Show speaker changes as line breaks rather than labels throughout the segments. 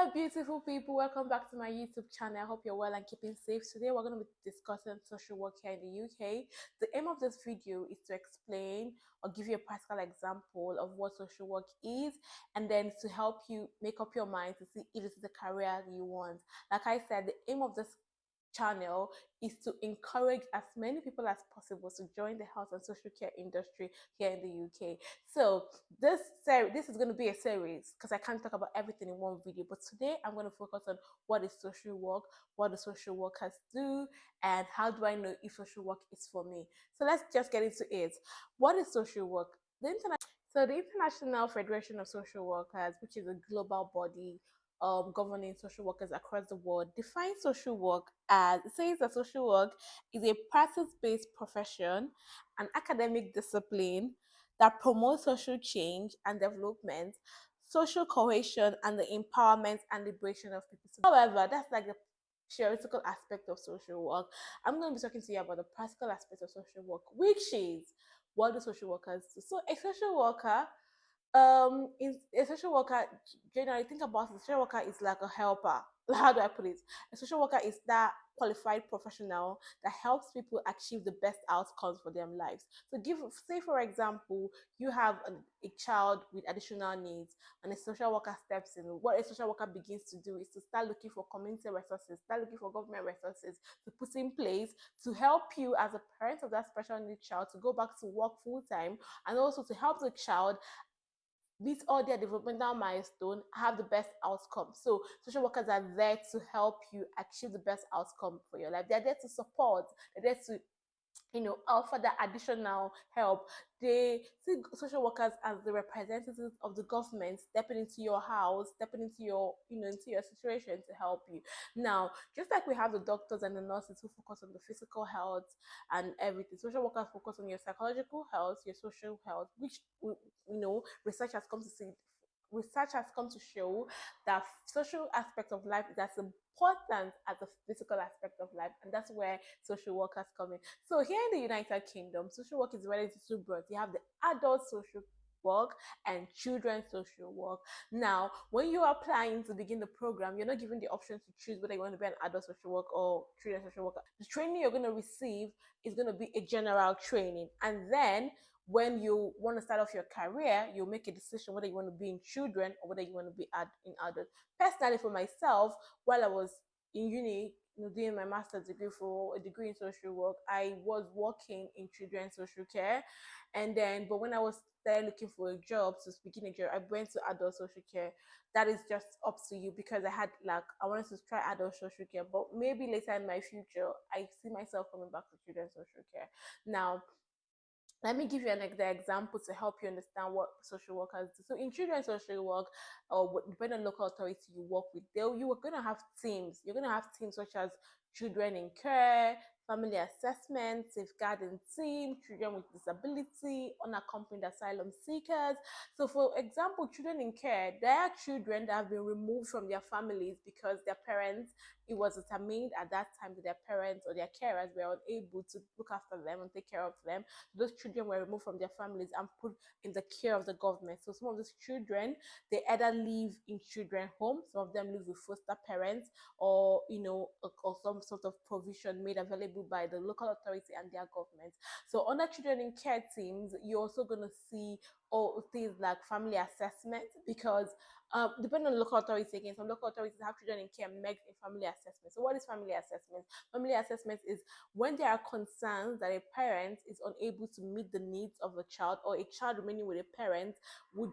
Hello, beautiful people. Welcome back to my YouTube channel. I hope you're well and keeping safe. Today, we're going to be discussing social work here in the UK. The aim of this video is to explain or give you a practical example of what social work is, and then to help you make up your mind to see if this is the career you want. Like I said, the aim of this channel is to encourage as many people as possible to join the health and social care industry here in the UK. So this is going to be a series because I can't talk about everything in one video. But today I'm going to focus on what is social work, what do social workers do, and how do I know if social work is for me. So let's just get into it. What is social work? The International Federation of Social Workers, which is a global body governing social workers across the world, defines social work as it says that social work is a practice based profession, an academic discipline that promotes social change and development, social cohesion, and the empowerment and liberation of people. However, that's like the theoretical aspect of social work. I'm going to be talking to you about the practical aspect of social work, which is what do social workers do? So a social worker is a social worker. Generally, think about it, a social worker is like a helper. How do I put it? A social worker is that qualified professional that helps people achieve the best outcomes for their lives. So give say for example, you have a child with additional needs and a social worker steps in. What a social worker begins to do is to start looking for community resources, start looking for government resources to put in place to help you as a parent of that special needs child to go back to work full time, and also to help the child meet all their developmental milestones, have the best outcome. So social workers are there to help you achieve the best outcome for your life. They're there to support, they're there to offer that additional help. They see social workers as the representatives of the government stepping into your house, stepping into your into your situation to help you. Now, just like we have the doctors and the nurses who focus on the physical health and everything, social workers focus on your psychological health, your social health, which research has come to see. Research has come to show that social aspect of life is as important as the physical aspect of life, and that's where social workers come in. So here in the United Kingdom, social work is divided into two branches. You have the adult social work and children's social work. Now, when you are applying to begin the program, you're not given the option to choose whether you want to be an adult social work or children's social worker. The training you're going to receive is going to be a general training, and then when you want to start off your career, you'll make a decision whether you want to be in children or whether you want to be in adult. Personally, for myself, while I was in uni, doing my master's degree for a degree in social work, I was working in children's social care, and then but when I was there looking for a job to begin a job, I went to adult social care. That is just up to you because I wanted to try adult social care, but maybe later in my future, I see myself coming back to children's social care. Now, let me give you the example to help you understand what social workers do. So in children's social work, or depending on local authority you work with, you are going to have teams. You're going to have teams such as children in care, family assessment, safeguarding team, children with disability, unaccompanied asylum seekers. So for example, children in care, there are children that have been removed from their families because their parents, it was determined at that time that their parents or their carers were unable to look after them and take care of them. Those children were removed from their families and put in the care of the government. So some of these children, they either live in children homes, some of them live with foster parents, or or some sort of provision made available by the local authority and their government. So under children in care teams, you're also going to see all things like family assessment, because depending on local authority, again, some local authorities have children in care mixed in family assessment. So what is family assessment? Family assessment is when there are concerns that a parent is unable to meet the needs of a child, or a child remaining with a parent would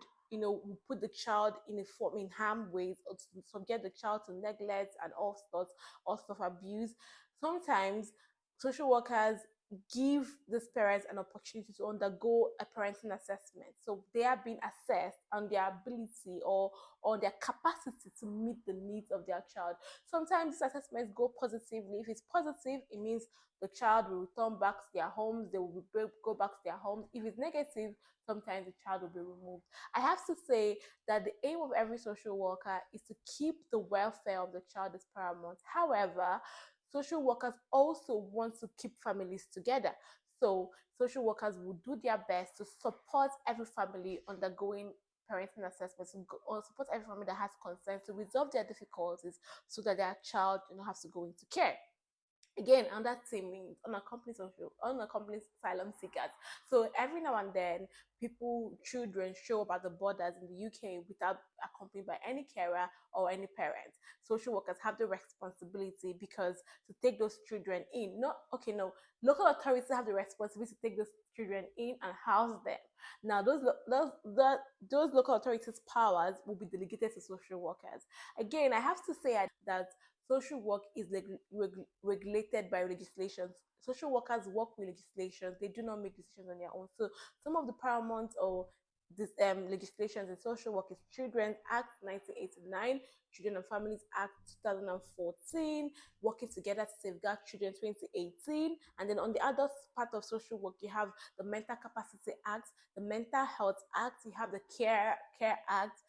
put the child in a form in harm ways, or to subject the child to neglect and all sorts of abuse. Sometimes social workers give these parents an opportunity to undergo a parenting assessment. So they are being assessed on their ability or their capacity to meet the needs of their child. Sometimes these assessments go positively. If it's positive, it means the child will return back to their homes, they will go back to their homes. If it's negative, sometimes the child will be removed. I have to say that the aim of every social worker is to keep the welfare of the child as paramount. However, social workers also want to keep families together. So social workers will do their best to support every family undergoing parenting assessments, or support every family that has concerns to resolve their difficulties so that their child has to go into care. Again, and that same means unaccompanied asylum seekers. So every now and then, children show up at the borders in the UK without accompanied by any carer or any parent. Social workers have the responsibility because to take those children in. Not okay, no. Local authorities have the responsibility to take those children in and house them. Now, those local authorities' powers will be delegated to social workers. Again, I have to say that social work is regulated by legislation. Social workers work with legislation. They do not make decisions on their own. So some of the paramount or this legislations in social work is Children's Act 1989, Children and Families Act 2014, Working Together to Safeguard Children 2018, and then on the other part of social work, you have the Mental Capacity Act, the Mental Health Act, you have the Care Act.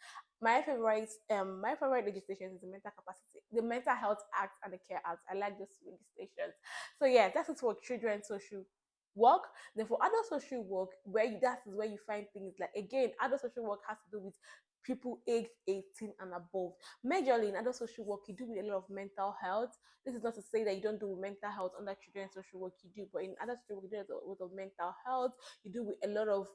My favorite legislation is the Mental Health Act and the Care Act. I like those legislations. So yeah, that is for children social work. Then for adult social work, that is where you find things like, again, adult social work has to do with people aged 18 and above. Majorly in adult social work, you do with a lot of mental health. This is not to say that you don't do mental health under children's social work, you do, but in adult social work, you do with mental health, you do with a lot of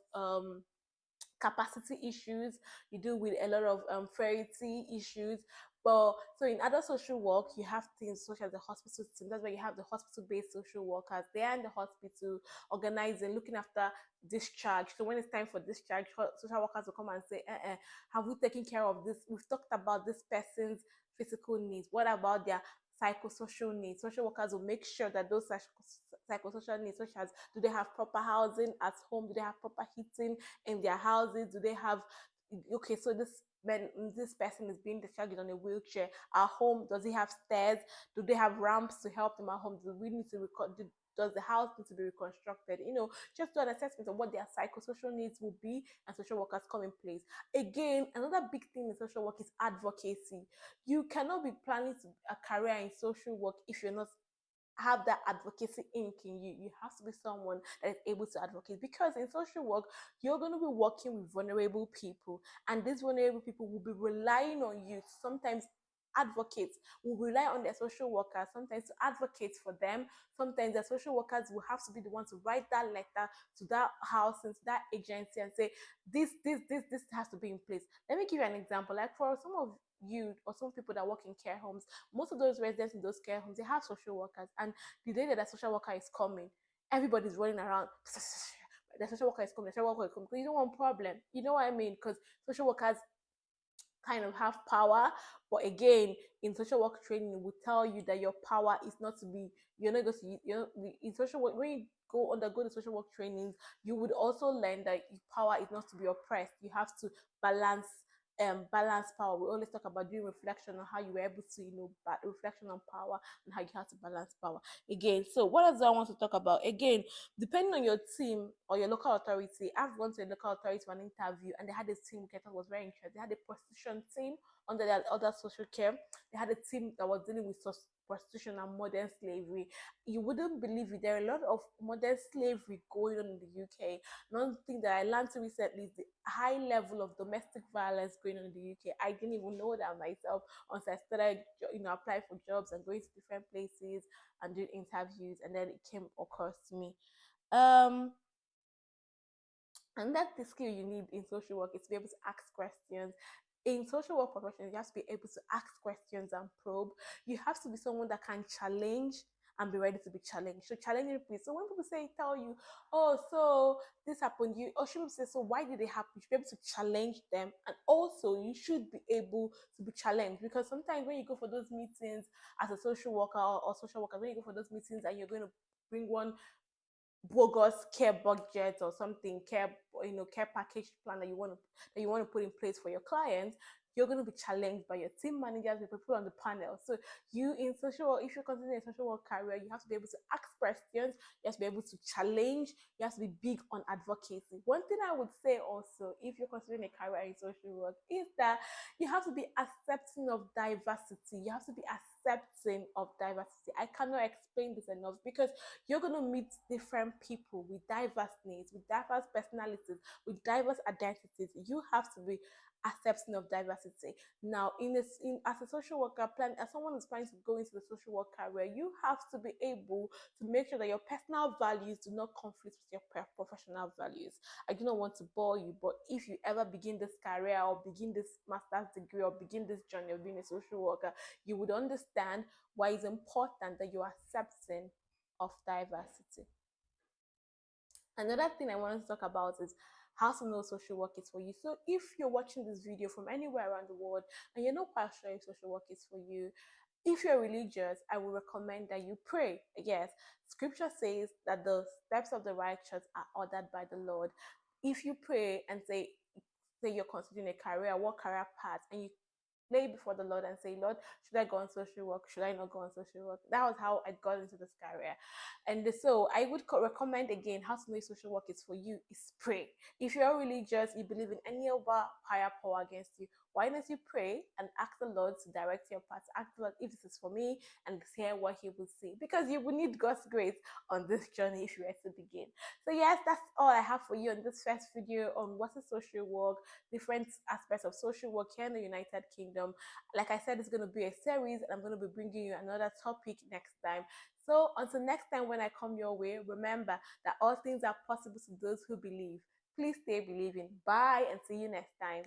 capacity issues, you deal with a lot of fertility issues. But so in adult social work, you have things such as the hospital system. That's where you have the hospital-based social workers. They are in the hospital, organizing, looking after discharge. So when it's time for discharge, social workers will come and say, have we taken care of this? We've talked about this person's physical needs. What about their psychosocial needs? Social workers will make sure that those psychosocial needs, such as do they have proper housing at home, do they have proper heating in their houses, do they have, okay, so this person is being discharged on a wheelchair at home, does he have stairs, do they have ramps to help them at home, do we need to record, does the house need to be reconstructed, just do an assessment of what their psychosocial needs will be, and social workers come in place. Again, another big thing in social work is advocacy. You cannot be planning a career in social work if you're not have that advocacy ink in you. You have to be someone that is able to advocate, because in social work, you're going to be working with vulnerable people, and these vulnerable people will be relying on you. Sometimes advocates will rely on their social workers sometimes to advocate for them. Sometimes their social workers will have to be the ones to write that letter to that house and to that agency and say, this has to be in place. Let me give you an example. Like for some of you or some people that work in care homes, most of those residents in those care homes, they have social workers, and the day that the social worker is coming, everybody's running around. The social worker is coming, the social worker is coming, because you don't want problem. You know what I mean? Because social workers kind of have power, but again, in social work training, it will tell you that your power is not to be, you're not going to, in social work, when you undergo the social work trainings, you would also learn that power is not to be oppressed. You have to balance balance power. We always talk about doing reflection on how you were able to, reflection on power and how you have to balance power. Again, so what else do I want to talk about? Again, depending on your team or your local authority, I've gone to a local authority for an interview, and they had a team which I thought was very interesting. They had a prostitution team under their other social care. They had a team that was dealing with prostitution and modern slavery. You wouldn't believe it. There are a lot of modern slavery going on in the UK. Another thing that I learned recently is the high level of domestic violence going on in the UK. I didn't even know that myself until I started, applying for jobs and going to different places and doing interviews, and then it came across to me. Um, and that's the skill you need in social work, is to be able to ask questions. In social work professions, you have to be able to ask questions and probe. You have to be someone that can challenge and be ready to be challenged. So challenging people. So when people tell you, oh, so this happened, you or should people say, so why did it happen? You should be able to challenge them. And also you should be able to be challenged, because sometimes when you go for those meetings as a social worker or social worker, when you go for those meetings and you're going to bring one bogus care budget or something, care package plan that you want to put in place for your clients, you're going to be challenged by your team managers, the people on the panel. So you in social, if you're considering a social work career, you have to be able to ask questions, you have to be able to challenge, you have to be big on advocacy. One thing I would say also, if you're considering a career in social work, is that you have to be accepting of diversity. You have to be accepting of diversity. I cannot explain this enough, because you're going to meet different people with diverse needs, with diverse personalities, with diverse identities. You have to be accepting of diversity. Now, as a social worker, as someone who's planning to go into the social work career, you have to be able to make sure that your personal values do not conflict with your professional values. I do not want to bore you, but if you ever begin this career or begin this master's degree or begin this journey of being a social worker, you would understand why it's important that you are accepting of diversity. Another thing I wanted to talk about is how to know social work is for you. So if you're watching this video from anywhere around the world and you're not quite sure if social work is for you, if you're religious, I would recommend that you pray. Yes, scripture says that the steps of the righteous are ordered by the Lord. If you pray and say you're considering a career, what career path, and you lay before the Lord and say, Lord, should I go on social work? Should I not go on social work? That was how I got into this career. And so I would recommend again how to know if social work is for you is pray. If you're religious, you believe in any other higher power against you, why don't you pray and ask the Lord to direct your path? Ask the Lord if this is for me and hear what He will say. Because you will need God's grace on this journey if you were to begin. So yes, that's all I have for you in this first video on what is social work, different aspects of social work here in the United Kingdom. Like I said, it's going to be a series and I'm going to be bringing you another topic next time. So until next time when I come your way, remember that all things are possible to those who believe. Please stay believing. Bye and see you next time.